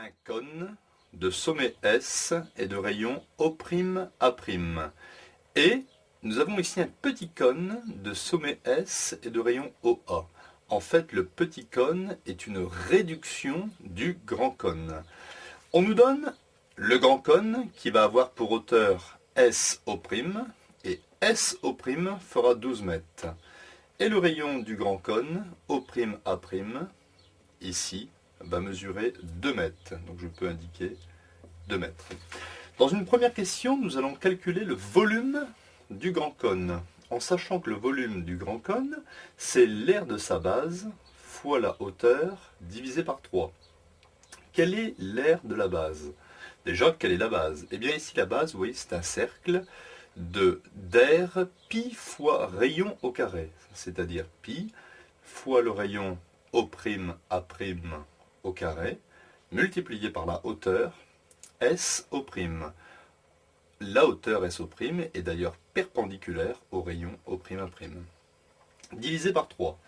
Un cône de sommet S et de rayon O'A'. Et nous avons ici un petit cône de sommet S et de rayon OA. En fait, le petit cône est une réduction du grand cône. On nous donne le grand cône qui va avoir pour hauteur SO' et SO' fera 12 mètres. Et le rayon du grand cône O'A', ici, va mesurer 2 mètres. Donc je peux indiquer 2 mètres. Dans une première question, nous allons calculer le volume du grand cône, en sachant que le volume du grand cône, c'est l'aire de sa base fois la hauteur divisé par 3. Quelle est l'aire de la base? Déjà, quelle est la base? Eh bien ici, la base, vous voyez, c'est un cercle d'air pi fois rayon au carré, c'est-à-dire pi fois le rayon O'A' au carré, multiplié par la hauteur SO'. La hauteur SO' est d'ailleurs perpendiculaire au rayon O'A'. Divisé par 3.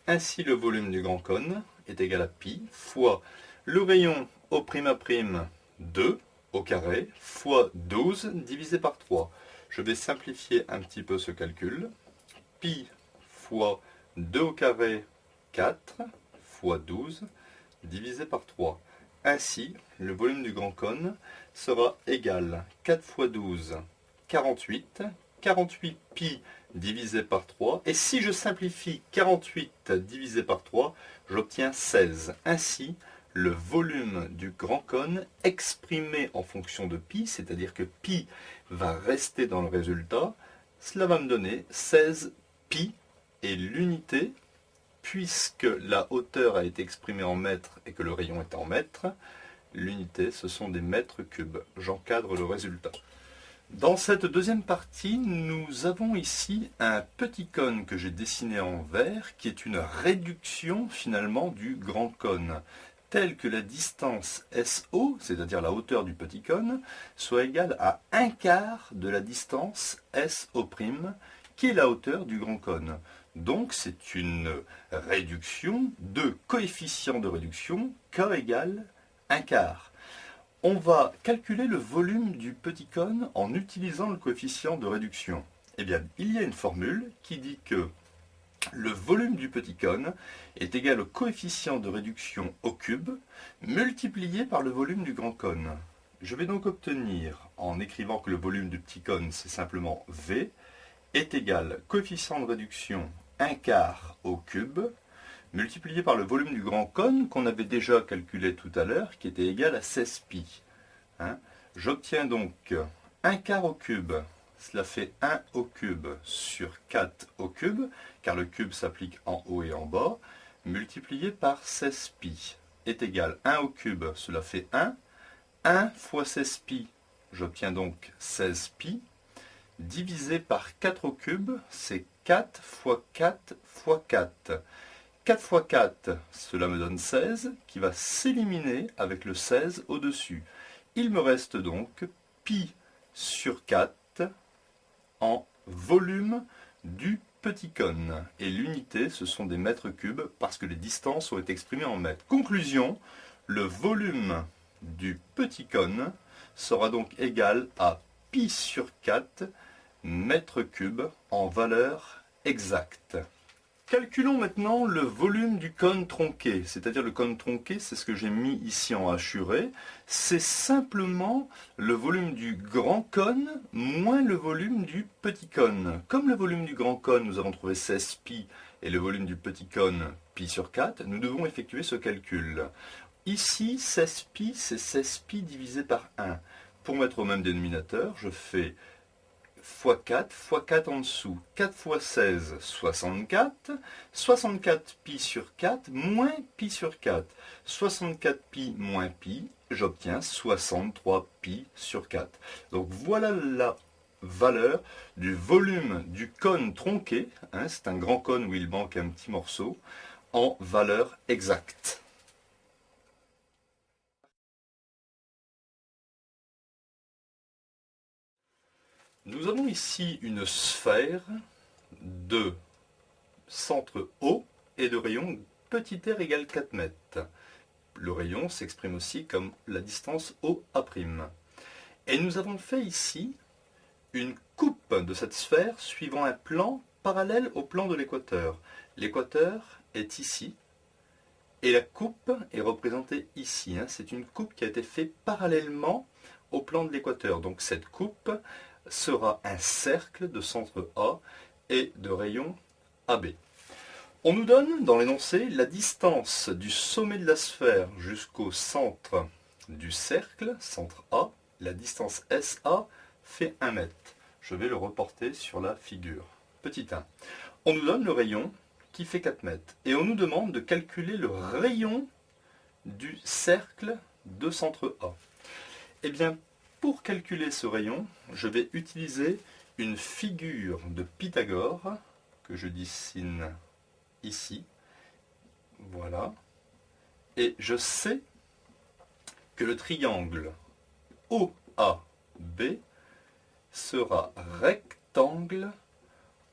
Ainsi, le volume du grand cône est égal à pi fois le rayon O'A', 2 au carré, fois 12 divisé par 3. Je vais simplifier un petit peu ce calcul. Pi fois 2 au carré, 4, fois 12, divisé par 3. Ainsi, le volume du grand cône sera égal 4 fois 12, 48, 48 pi divisé par 3. Et si je simplifie 48 divisé par 3, j'obtiens 16. Ainsi, le volume du grand cône exprimé en fonction de pi, c'est-à-dire que pi va rester dans le résultat, cela va me donner 16 pi, et l'unité, puisque la hauteur a été exprimée en mètres et que le rayon est en mètres, l'unité ce sont des mètres cubes. J'encadre le résultat. Dans cette deuxième partie, nous avons ici un petit cône que j'ai dessiné en vert, qui est une réduction finalement du grand cône, telle que la distance SO, c'est-à-dire la hauteur du petit cône, soit égale à 1/4 de la distance SO', qui est la hauteur du grand cône. Donc c'est une réduction de coefficient de réduction K égale 1/4. On va calculer le volume du petit cône en utilisant le coefficient de réduction. Eh bien, il y a une formule qui dit que le volume du petit cône est égal au coefficient de réduction au cube multiplié par le volume du grand cône. Je vais donc obtenir, en écrivant que le volume du petit cône c'est simplement V, est égal coefficient de réduction 1/4 au cube multiplié par le volume du grand cône qu'on avait déjà calculé tout à l'heure, qui était égal à 16 pi. J'obtiens donc 1/4 au cube, cela fait 1 au cube sur 4 au cube, car le cube s'applique en haut et en bas, multiplié par 16 pi, est égal 1 au cube, cela fait 1. 1 fois 16 pi, j'obtiens donc 16 pi, divisé par 4 au cube, c'est 4 fois 4 fois 4. 4 fois 4, cela me donne 16, qui va s'éliminer avec le 16 au-dessus. Il me reste donc pi sur 4 en volume du petit cône. Et l'unité, ce sont des mètres cubes, parce que les distances ont été exprimées en mètres. Conclusion, le volume du petit cône sera donc égal à pi sur 4 mètres cubes en valeur exacte. Calculons maintenant le volume du cône tronqué, c'est-à-dire le cône tronqué, c'est ce que j'ai mis ici en hachuré, c'est simplement le volume du grand cône moins le volume du petit cône. Comme le volume du grand cône, nous avons trouvé 16 pi, et le volume du petit cône, pi sur 4, nous devons effectuer ce calcul. Ici, 16 pi, c'est 16 pi divisé par 1. Pour mettre au même dénominateur, je fais fois 4 en dessous. 4 fois 16, 64. 64 pi sur 4 moins pi sur 4. 64 pi moins pi, j'obtiens 63 pi sur 4. Donc voilà la valeur du volume du cône tronqué, c'est un grand cône où il manque un petit morceau, en valeur exacte. Nous avons ici une sphère de centre O et de rayon petit r égale 4 mètres. le rayon s'exprime aussi comme la distance OA'. Et nous avons fait ici une coupe de cette sphère suivant un plan parallèle au plan de l'équateur. L'équateur est ici et la coupe est représentée ici. C'est une coupe qui a été faite parallèlement au plan de l'équateur. Donc cette coupe sera un cercle de centre A et de rayon AB. On nous donne dans l'énoncé la distance du sommet de la sphère jusqu'au centre du cercle, centre A. La distance SA fait 1 mètre. Je vais le reporter sur la figure. Petit 1. On nous donne le rayon qui fait 4 mètres. Et on nous demande de calculer le rayon du cercle de centre A. Eh bien, pour calculer ce rayon, je vais utiliser une figure de Pythagore que je dessine ici. Voilà. Et je sais que le triangle OAB sera rectangle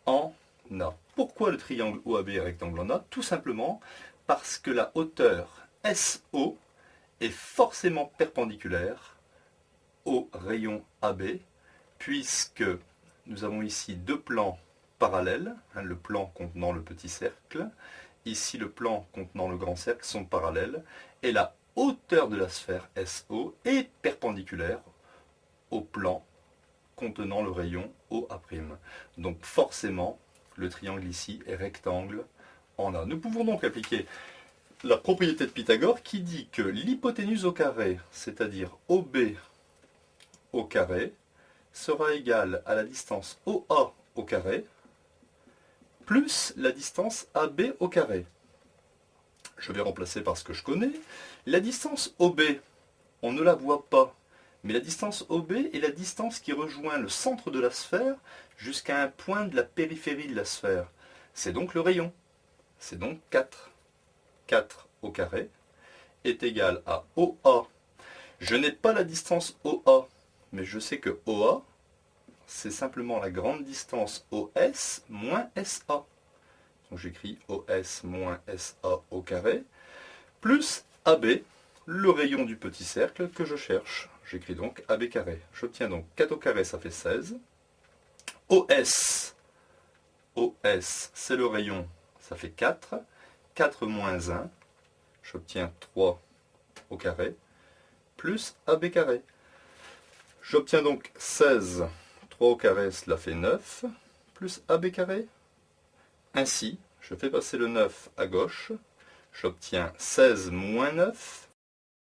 en A. Pourquoi le triangle OAB est rectangle en A? Tout simplement parce que la hauteur SO est forcément perpendiculaire au rayon AB, puisque nous avons ici deux plans parallèles, le plan contenant le petit cercle, ici le plan contenant le grand cercle sont parallèles, et la hauteur de la sphère SO est perpendiculaire au plan contenant le rayon OA'. Donc forcément, le triangle ici est rectangle en A. Nous pouvons donc appliquer la propriété de Pythagore qui dit que l'hypoténuse au carré, c'est-à-dire OB au carré, sera égale à la distance OA au carré plus la distance AB au carré. Je vais remplacer par ce que je connais. La distance OB, on ne la voit pas, mais la distance OB est la distance qui rejoint le centre de la sphère jusqu'à un point de la périphérie de la sphère. C'est donc le rayon. C'est donc 4. 4 au carré est égal à OA. Je n'ai pas la distance OA, mais je sais que OA, c'est simplement la grande distance OS moins SA. Donc j'écris OS moins SA au carré, plus AB, le rayon du petit cercle que je cherche. J'écris donc AB carré. J'obtiens donc 4 au carré, ça fait 16. OS, c'est le rayon, ça fait 4. 4 moins 1, j'obtiens 3 au carré, plus AB carré. J'obtiens donc 16, 3 au carré, cela fait 9, plus AB carré. Ainsi, je fais passer le 9 à gauche, j'obtiens 16 moins 9,